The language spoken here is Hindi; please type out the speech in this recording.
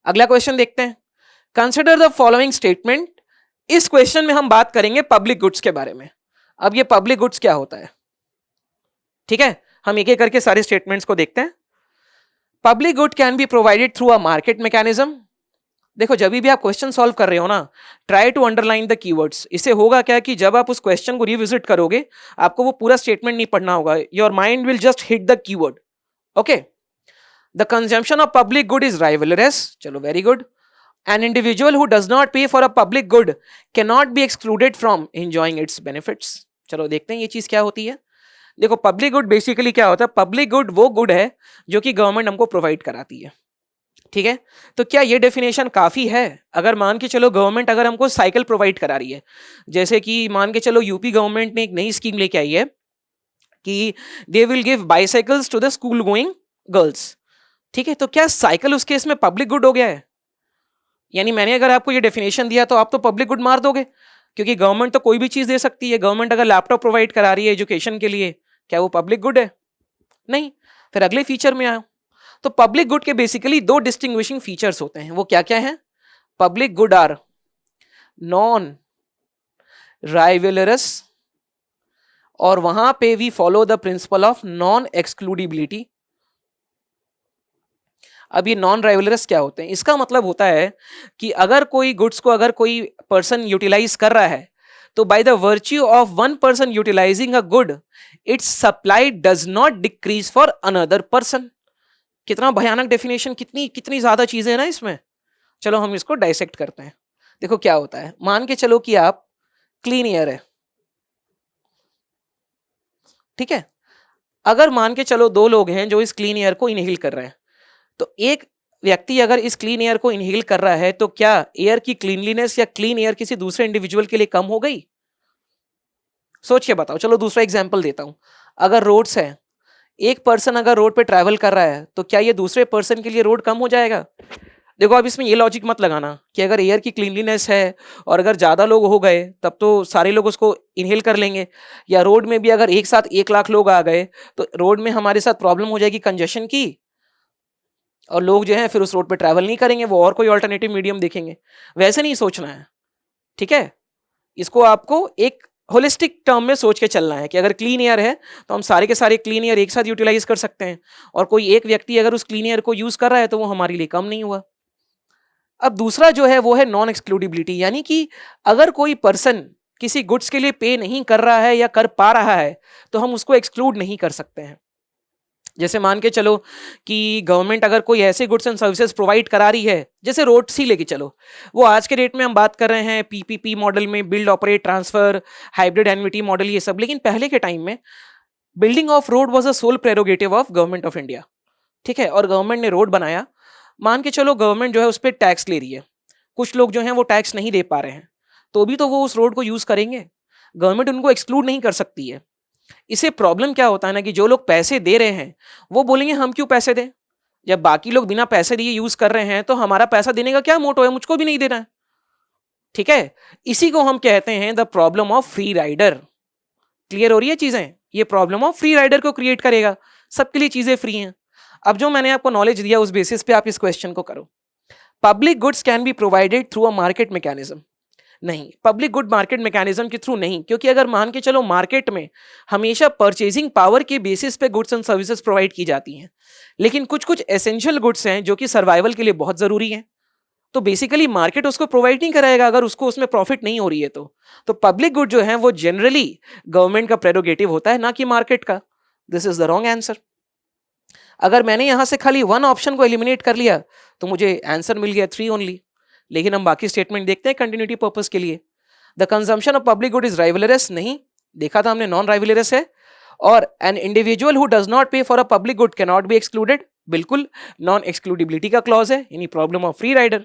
अगला क्वेश्चन देखते हैं, कंसिडर द फॉलोइंग स्टेटमेंट। इस क्वेश्चन में हम बात करेंगे पब्लिक गुड्स के बारे में। अब ये पब्लिक गुड्स क्या होता है, ठीक है, हम एक एक करके सारे स्टेटमेंट्स को देखते हैं। Public good can be provided through a market mechanism. देखो जब भी आप क्वेश्चन सॉल्व कर रहे हो ना, try to underline the keywords. इससे होगा क्या कि जब आप उस क्वेश्चन को रिविजिट करोगे, आपको वो पूरा स्टेटमेंट नहीं पढ़ना होगा, your mind will just hit the keyword. Okay, the consumption of public good is rivalrous, चलो very good. An individual who does not pay for a public good cannot be excluded from enjoying its benefits। चलो देखते हैं ये चीज क्या होती है। देखो पब्लिक गुड बेसिकली क्या होता है, पब्लिक गुड वो गुड है जो कि गवर्नमेंट हमको प्रोवाइड कराती है, ठीक है। तो क्या ये डेफिनेशन काफी है? अगर मान के चलो गवर्नमेंट अगर हमको साइकिल प्रोवाइड करा रही है, जैसे कि मान के चलो यूपी गवर्नमेंट ने एक नई स्कीम लेके आई है कि they will give bicycles to the school going girls, ठीक है। तो क्या साइकिल उस केस में पब्लिक गुड हो गया है? यानी मैंने अगर आपको ये डेफिनेशन दिया तो आप तो पब्लिक गुड मार दोगे, क्योंकि गवर्नमेंट तो कोई भी चीज दे सकती है। गवर्नमेंट अगर लैपटॉप प्रोवाइड करा रही है एजुकेशन के लिए, क्या वो पब्लिक गुड है? नहीं। फिर अगले फीचर में आओ, तो पब्लिक गुड के बेसिकली दो डिस्टिंग्विशिंग फीचर्स होते हैं। वो क्या क्या है? Public good are non rivalrous, और वहां पे we follow the principle of non excludability. अब ये नॉन राइवलरस क्या होते हैं? इसका मतलब होता है कि अगर कोई गुड्स को अगर कोई पर्सन यूटिलाइज कर रहा है, तो by the virtue of one person utilising a good, its supply does not decrease for another person. कितना भयानक डेफिनेशन, कितनी कितनी ज्यादा चीजें हैं ना इसमें। चलो हम इसको डाइसेक्ट करते हैं। देखो क्या होता है, मान के चलो कि आप क्लीन एयर है, ठीक है। अगर मान के चलो दो लोग हैं जो इस क्लीन एयर को इनहेल कर रहे हैं, तो एक व्यक्ति अगर इस क्लीन एयर को इनहेल कर रहा है, तो क्या एयर की क्लीनलीनेस या क्लीन एयर किसी दूसरे इंडिविजुअल के लिए कम हो गई? सोच के बताओ। चलो दूसरा एग्जांपल देता हूं, अगर रोड्स है, एक पर्सन अगर रोड पे ट्रैवल कर रहा है, तो क्या ये दूसरे पर्सन के लिए रोड कम हो जाएगा? देखो अब इसमें ये लॉजिक मत लगाना कि अगर एयर की क्लीनलीनेस है और अगर ज्यादा लोग हो गए तब तो सारे लोग उसको इनहेल कर लेंगे, या रोड में भी अगर एक साथ 1 लाख लोग आ गए तो रोड में हमारे साथ प्रॉब्लम हो जाएगी कंजेशन की, और लोग जो है फिर उस रोड पे ट्रैवल नहीं करेंगे, वो और कोई ऑल्टरनेटिव मीडियम देखेंगे। वैसे नहीं सोचना है, ठीक है। इसको आपको एक होलिस्टिक टर्म में सोच के चलना है कि अगर क्लीन एयर है तो हम सारे के सारे क्लीन एयर एक साथ यूटिलाइज कर सकते हैं, और कोई एक व्यक्ति अगर उस क्लीन एयर को यूज कर रहा है तो वो हमारे लिए कम नहीं हुआ। अब दूसरा जो है वो है नॉन एक्सक्लूडिबिलिटी, यानी कि अगर कोई पर्सन किसी गुड्स के लिए पे नहीं कर रहा है या कर पा रहा है, तो हम उसको एक्सक्लूड नहीं कर सकते हैं। जैसे मान के चलो कि गवर्नमेंट अगर कोई ऐसे गुड्स एंड सर्विसेज प्रोवाइड करा रही है, जैसे रोड सी लेके चलो, वो आज के डेट में हम बात कर रहे हैं पीपीपी मॉडल में, build operate transfer, hybrid annuity model, ये सब। लेकिन पहले के टाइम में building of road was a sole prerogative of government of India, ठीक है। और गवर्नमेंट ने रोड बनाया, मान के चलो गवर्नमेंट जो है उस पर टैक्स ले रही है, कुछ लोग जो हैं वो टैक्स नहीं दे पा रहे हैं, तो भी तो वो उस रोड को यूज करेंगे, गवर्नमेंट उनको एक्सक्लूड नहीं कर सकती है। इससे प्रॉब्लम क्या होता है ना कि जो लोग पैसे दे रहे हैं वो बोलेंगे हम क्यों पैसे दें, जब बाकी लोग बिना पैसे दिए यूज कर रहे हैं तो हमारा पैसा देने का क्या मोटो है, मुझको भी नहीं देना है, ठीक है। इसी को हम कहते हैं the problem of free rider. Clear हो रही है चीजें? ये प्रॉब्लम ऑफ फ्री राइडर को क्रिएट करेगा, सबके लिए चीजें फ्री हैं। अब जो मैंने आपको नॉलेज दिया उस बेसिस पे आप इस क्वेश्चन को करो। Public goods can be provided through a market mechanism. नहीं, पब्लिक गुड मार्केट मैकेनिज्म के थ्रू नहीं, क्योंकि अगर मान के चलो मार्केट में हमेशा परचेजिंग पावर के बेसिस पे गुड्स एंड सर्विसेज प्रोवाइड की जाती हैं, लेकिन कुछ कुछ एसेंशियल गुड्स हैं जो कि सर्वाइवल के लिए बहुत जरूरी हैं, तो बेसिकली मार्केट उसको प्रोवाइड नहीं कराएगा अगर उसको उसमें प्रॉफिट नहीं हो रही है तो पब्लिक गुड जो है वो जनरली गवर्नमेंट का प्रेरोगेटिव होता है, ना कि मार्केट का। This is the wrong answer. अगर मैंने यहां से खाली वन ऑप्शन को एलिमिनेट कर लिया तो मुझे आंसर मिल गया 3 ओनली। लेकिन हम बाकी स्टेटमेंट देखते हैं कंटिन्यूटी पर्पस के लिए। The consumption of public good is rivalrous, नहीं देखा था हमने, नॉन राइवलरस है। और an individual who does not pay for a public good can not be excluded, बिल्कुल नॉन एक्सक्लूडिबिलिटी का क्लॉज है, यानी प्रॉब्लम ऑफ फ्री राइडर।